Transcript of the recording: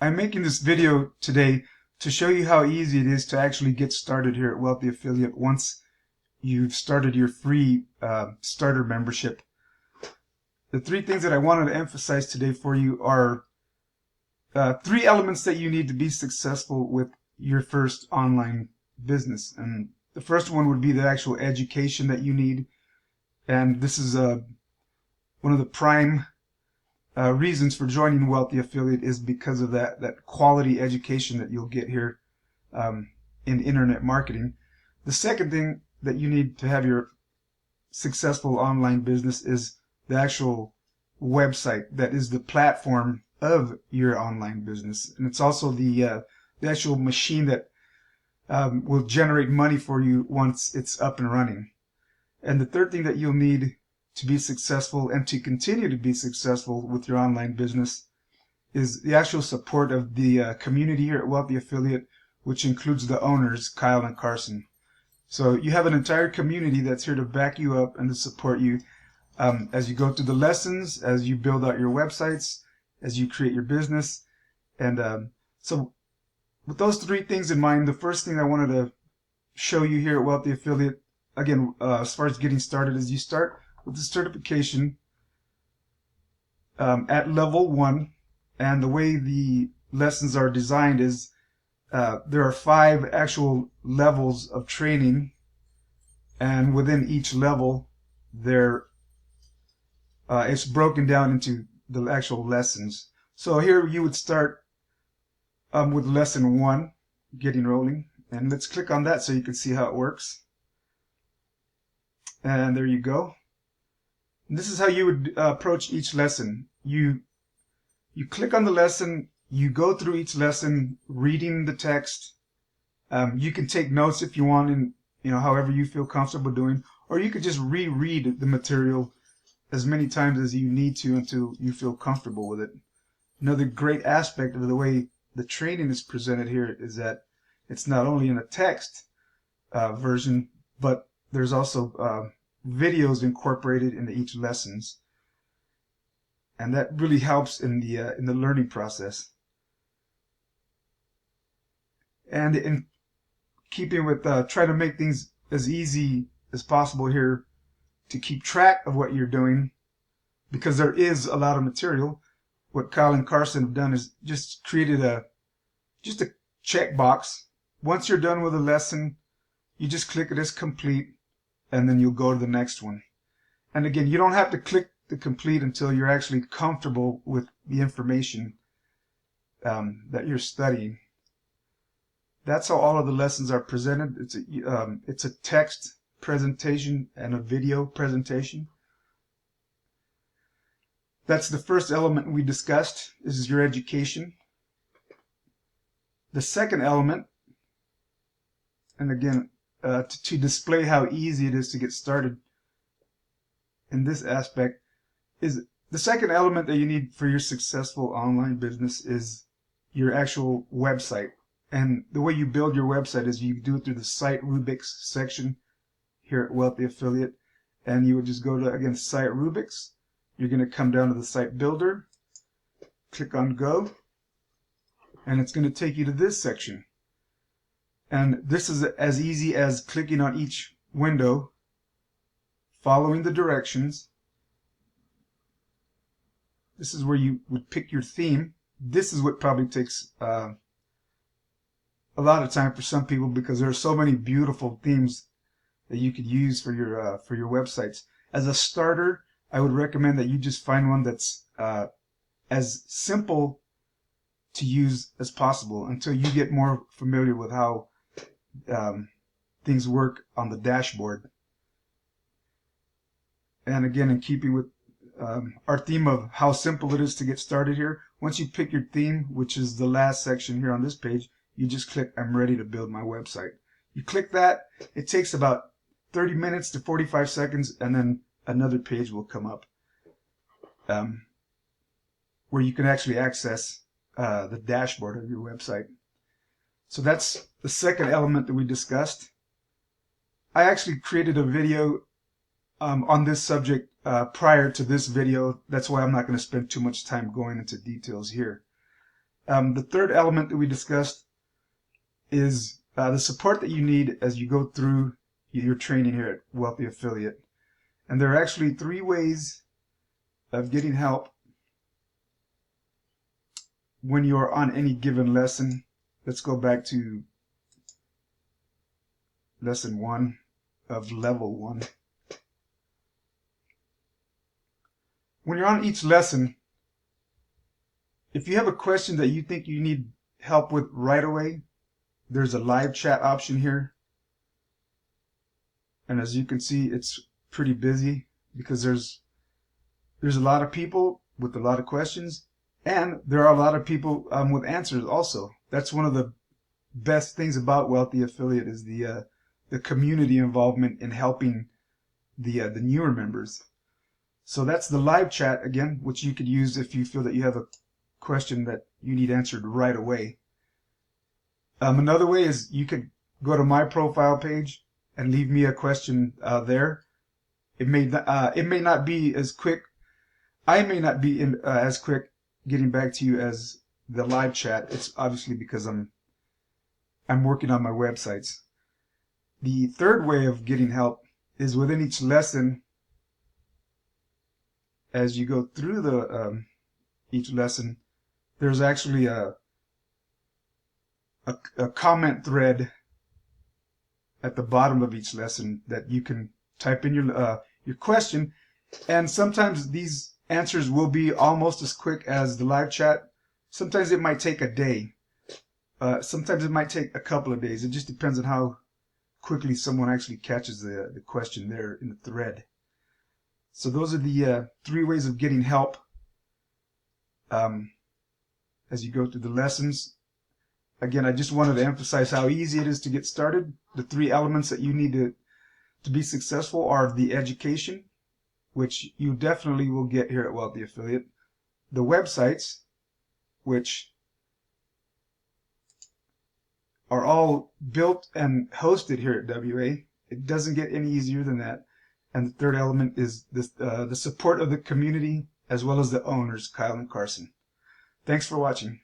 I'm making this video today to show you how easy it is to actually get started here at Wealthy Affiliate once you've started your free starter membership. The three things that I wanted to emphasize today for you are three elements that you need to be successful with your first online business. And the first one would be the actual education that you need. And this is one of the prime reasons for joining Wealthy Affiliate is because of that quality education that you'll get here in internet marketing. The second thing that you need to have your successful online business is the actual website that is the platform of your online business, and it's also the actual machine that will generate money for you once it's up and running. And the third thing that you'll need to be successful and to continue to be successful with your online business is the actual support of the community here at Wealthy Affiliate, which includes the owners, Kyle and Carson. So you have an entire community that's here to back you up and to support you as you go through the lessons, as you build out your websites, as you create your business. And so with those three things in mind, the first thing I wanted to show you here at Wealthy Affiliate, again, as far as getting started, is you start with the certification at level 1. And the way the lessons are designed is there are 5 actual levels of training, and within each level it's broken down into the actual lessons. So here you would start with lesson 1, getting rolling, and let's click on that so you can see how it works. And there you go. And this is how you would approach each lesson. You click on the lesson, you go through each lesson reading the text. You can take notes if you want, and however you feel comfortable doing, or you could just reread the material as many times as you need to until you feel comfortable with it. Another great aspect of the way the training is presented here is that it's not only in a text version, but there's also videos incorporated into each lessons, and that really helps in the learning process. And in keeping with trying to make things as easy as possible here to keep track of what you're doing, because there is a lot of material, what Kyle and Carson have done is just created just a checkbox. Once you're done with a lesson, you just click it as complete, and then you'll go to the next one. And again, you don't have to click the complete until you're actually comfortable with the information that you're studying. That's how all of the lessons are presented. It's a text presentation and a video presentation. That's the first element we discussed. This is your education. The second element, and again, to display how easy it is to get started in this aspect, is the second element that you need for your successful online business is your actual website. And the way you build your website is you do it through the Site Rubrics section here at Wealthy Affiliate. And you would just go to, again, Site Rubrics. You're going to come down to the Site Builder, click on Go, and it's going to take you to this section. And this is as easy as clicking on each window, following the directions. This is where you would pick your theme. This is what probably takes a lot of time for some people, because there are so many beautiful themes that you could use for your websites. As a starter, I would recommend that you just find one that's as simple to use as possible until you get more familiar with how things work on the dashboard. And again, in keeping with our theme of how simple it is to get started here, once you pick your theme, which is the last section here on this page, you just click I'm ready to build my website. You click that, it takes about 30 minutes to 45 seconds, and then another page will come up where you can actually access the dashboard of your website. So that's the second element that we discussed. I actually created a video on this subject prior to this video. That's why I'm not going to spend too much time going into details here. The third element that we discussed is the support that you need as you go through your training here at Wealthy Affiliate. And there are actually 3 ways of getting help when you're on any given lesson. Let's go back to lesson 1 of level 1. When you're on each lesson, if you have a question that you think you need help with right away, there's a live chat option here. And as you can see, it's pretty busy because there's a lot of people with a lot of questions, and there are a lot of people with answers also. That's one of the best things about Wealthy Affiliate, is the community involvement in helping the newer members. So that's the live chat again, which you could use if you feel that you have a question that you need answered right away. Another way is you could go to my profile page and leave me a question there. It may not be as quick. I may not be as quick getting back to you as the live chat. It's obviously because I'm working on my websites. The third way of getting help is within each lesson. As you go through each lesson, there's actually a comment thread at the bottom of each lesson that you can type in your question, and sometimes these answers will be almost as quick as the live chat. Sometimes it might take a day. Sometimes it might take a couple of days. It just depends on how quickly someone actually catches the question there in the thread. So those are the 3 ways of getting help as you go through the lessons. Again, I just wanted to emphasize how easy it is to get started. The 3 elements that you need to be successful are the education, which you definitely will get here at Wealthy Affiliate, the websites, which are all built and hosted here at WA. It doesn't get any easier than that. And the third element is the support of the community, as well as the owners, Kyle and Carson. Thanks for watching.